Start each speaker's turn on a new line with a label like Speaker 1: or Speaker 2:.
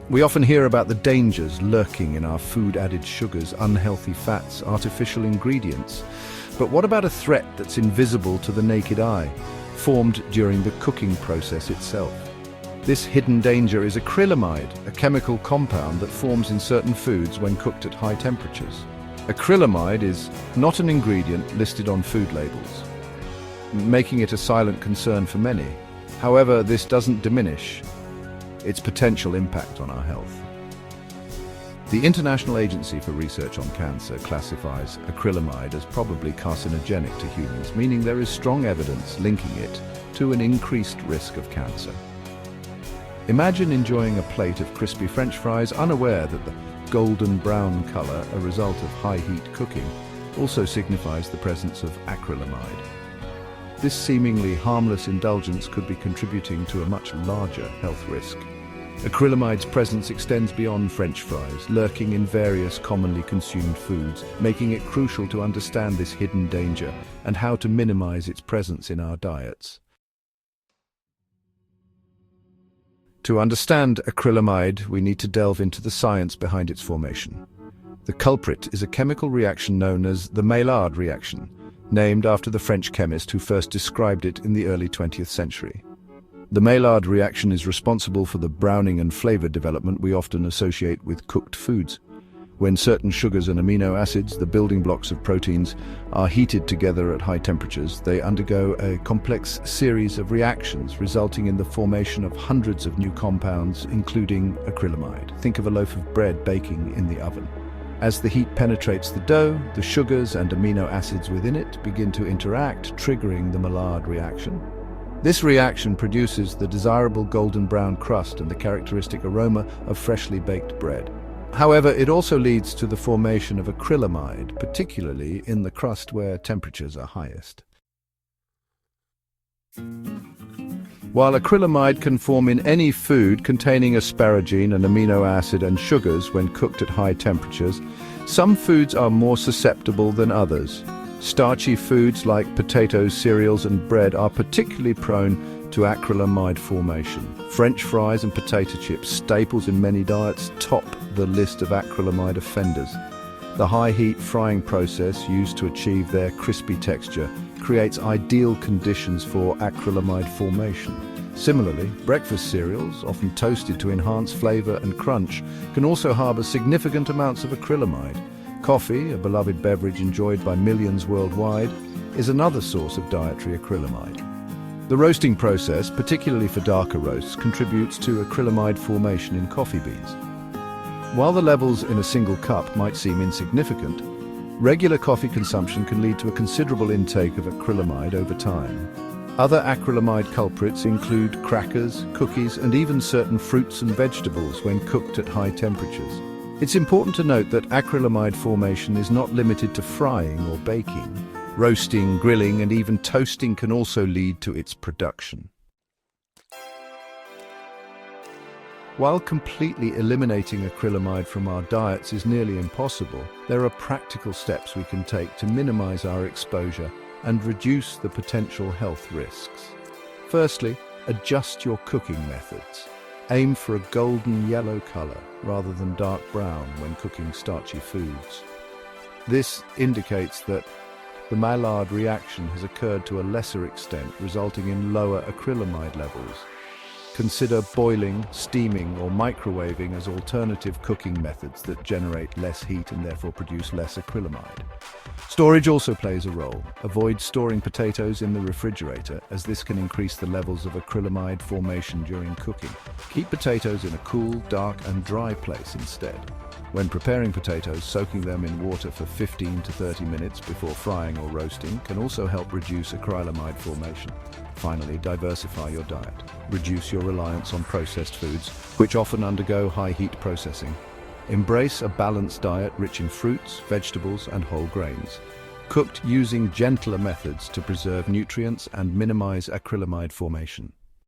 Speaker 1: We often hear about the dangers lurking in our food-added sugars, unhealthy fats, artificial ingredients. But what about a threat that's invisible to the naked eye, formed during the cooking process itself? This hidden danger is acrylamide, a chemical compound that forms in certain foods when cooked at high temperatures. Acrylamide is not an ingredient listed on food labels, making it a silent concern for many. However, this doesn't diminish its potential impact on our health. The International Agency for Research on Cancer classifies acrylamide as probably carcinogenic to humans, meaning there is strong evidence linking it to an increased risk of cancer. Imagine enjoying a plate of crispy French fries, unaware that the golden brown color, a result of high heat cooking, also signifies the presence of acrylamide. This seemingly harmless indulgence could be contributing to a much larger health risk. Acrylamide's presence extends beyond French fries, lurking in various commonly consumed foods, making it crucial to understand this hidden danger and how to minimize its presence in our diets. To understand acrylamide, we need to delve into the science behind its formation. The culprit is a chemical reaction known as the Maillard reaction, named after the French chemist who first described it in the early 20th century. The Maillard reaction is responsible for the browning and flavor development we often associate with cooked foods. When certain sugars and amino acids, the building blocks of proteins, are heated together at high temperatures, they undergo a complex series of reactions, resulting in the formation of hundreds of new compounds, including acrylamide. Think of a loaf of bread baking in the oven. As the heat penetrates the dough, the sugars and amino acids within it begin to interact, triggering the Maillard reaction. This reaction produces the desirable golden brown crust and the characteristic aroma of freshly baked bread. However, it also leads to the formation of acrylamide, particularly in the crust where temperatures are highest. While acrylamide can form in any food containing asparagine, an amino acid, and sugars when cooked at high temperatures, some foods are more susceptible than others. Starchy foods like potatoes, cereals, and bread are particularly prone to acrylamide formation. French fries and potato chips, staples in many diets, top the list of acrylamide offenders. The high-heat frying process used to achieve their crispy texture creates ideal conditions for acrylamide formation. Similarly, breakfast cereals, often toasted to enhance flavor and crunch, can also harbor significant amounts of acrylamide. Coffee, a beloved beverage enjoyed by millions worldwide, is another source of dietary acrylamide. The roasting process, particularly for darker roasts, contributes to acrylamide formation in coffee beans. While the levels in a single cup might seem insignificant, regular coffee consumption can lead to a considerable intake of acrylamide over time. Other acrylamide culprits include crackers, cookies, and even certain fruits and vegetables when cooked at high temperatures. It's important to note that acrylamide formation is not limited to frying or baking. Roasting, grilling, and even toasting can also lead to its production. While completely eliminating acrylamide from our diets is nearly impossible, there are practical steps we can take to minimize our exposure and reduce the potential health risks. Firstly, adjust your cooking methods. Aim for a golden yellow color rather than dark brown when cooking starchy foods. This indicates that the Maillard reaction has occurred to a lesser extent, resulting in lower acrylamide levels. Consider boiling, steaming, or microwaving as alternative cooking methods that generate less heat and therefore produce less acrylamide. Storage also plays a role. Avoid storing potatoes in the refrigerator, as this can increase the levels of acrylamide formation during cooking. Keep potatoes in a cool, dark, and dry place instead. When preparing potatoes, soaking them in water for 15 to 30 minutes before frying or roasting can also help reduce acrylamide formation. Finally, diversify your diet. Reduce your reliance on processed foods, which often undergo high heat processing. Embrace a balanced diet rich in fruits, vegetables, and whole grains, cooked using gentler methods to preserve nutrients and minimize acrylamide formation.